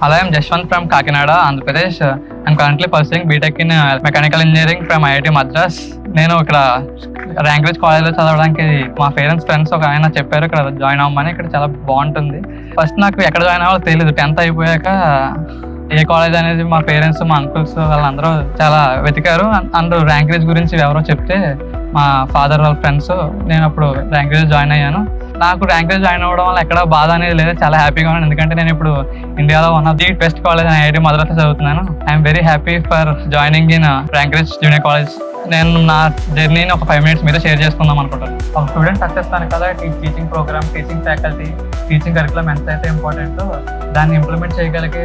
Hello, I'm Jashwant from Kakinada, Andhra Pradesh. I'm currently pursuing BTech in Mechanical Engineering from IIT Madras. నేను ఇక్కడ rank rich కాలేజ్లో చదవడానికి మా parents friends ఒక ఆయన చెప్పారు ఇక్కడ జాయిన్ అవ్వమని. ఇక్కడ చాలా బాగుంటుంది. ఫస్ట్ నాకు ఎక్కడ జాయిన్ అవ్వాలో తెలియదు. 10th అయిపోయాక ఏ కాలేజ్ అనేది మా పేరెంట్స్ మా అంకుల్స్ వాళ్ళందరూ చాలా వెతికారు. అందరూ ర్యాంక్ రిచ్ గురించి ఎవరో చెప్తే మా ఫాదర్ వాళ్ళ ఫ్రెండ్స్ నేను అప్పుడు ర్యాంక్ రిచ్ జాయిన్ అయ్యాను. నాకు ర్యాంక్ రిచ్ జాయిన్ అవ్వడం వల్ల ఎక్కడ బాధ అనేది లేదు, చాలా హ్యాపీగా ఉన్నాను. ఎందుకంటే నేను ఇప్పుడు ఇండియాలో one of the best college IIT Madras చదువుతున్నాను. I'm very happy for joining in rank rich junior college. నేను నా జర్నీని ఒక 5 minutes మీద షేర్ చేసుకుందాం అనుకుంటాను. ఒక స్టూడెంట్ సక్సెస్ తాను కదా teaching program, teaching faculty, teaching curriculum ఎంత అయితే ఇంపార్టెంటో దాన్ని ఇంప్లిమెంట్ చేయగలిగే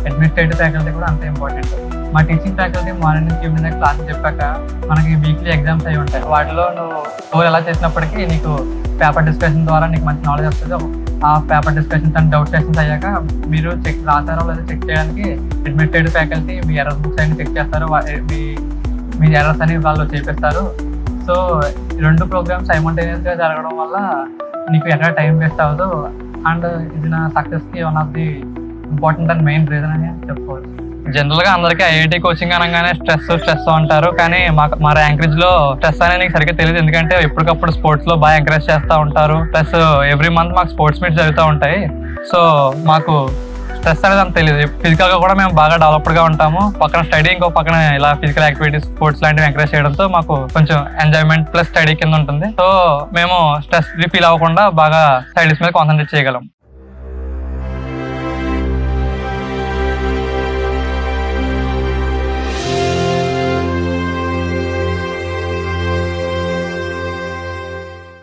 అడ్మినిస్ట్రేటివ్ ఫ్యాకల్టీ కూడా అంతే ఇంపార్టెంట్. మా టీచింగ్ ఫ్యాకల్టీ మార్నింగ్ నుంచి ఈవినింగ్ దాకా క్లాస్ చెప్పాక మనకి వీక్లీ ఎగ్జామ్స్ అయి ఉంటాయి. వాటిలో నువ్వు ఎలా చేసినప్పటికీ నీకు పేపర్ డిస్కషన్ ద్వారా నీకు మంచి నాలెడ్జ్ వస్తుంది. ఆ paper discussions and doubt sessions అయ్యాక మీరు చెక్ రాసారో లేదా చెక్ చేయడానికి అడ్మినిస్ట్రేటివ్ ఫ్యాకల్టీ మీ ఎర్రర్స్ బుక్స్ అన్ని చెక్ చేస్తారు, మీ ఎర్రర్స్ అని వాళ్ళు చేపిస్తారు. సో 2 ప్రోగ్రామ్స్ సైమల్టేనియస్గా జరగడం వల్ల నీకు ఎక్కడ టైం వేస్ట్ అవ్వదు. అండ్ ఇది నా సక్సెస్కి one of the important and main reason అని చెప్పుకోవచ్చు. జనరల్గా అందరికీ ఐఐటి కోచింగ్ అనగానే స్ట్రెస్ అంటారు, కానీ మా ర్యాంక్ రిచ్ లో స్ట్రెస్ అనేది నీకు సరిగ్గా తెలియదు. ఎందుకంటే ఎప్పటికప్పుడు స్పోర్ట్స్ లో బాగా ఎంకరేజ్ చేస్తూ ఉంటారు. ప్లస్ ఎవ్రీ మంత్ మాకు స్పోర్ట్స్ మీట్స్ జరుగుతూ ఉంటాయి. సో మాకు స్ట్రెస్ అనేది అంత తెలియదు. ఫిజికల్ గా కూడా మేము బాగా డెవలప్డ్ గా ఉంటాము. పక్కన స్టడీ, ఇంకో పక్కన ఇలా ఫిజికల్ యాక్టివిటీస్, స్పోర్ట్స్ లాంటివి ఎంకరేజ్ చేయడంతో మాకు కొంచెం ఎంజాయ్మెంట్ ప్లస్ స్టడీ కింద ఉంటుంది. సో మేము స్ట్రెస్ ఫీల్ అవ్వకుండా బాగా స్టడీస్ మీద కాన్సన్ట్రేట్ చేయగలం.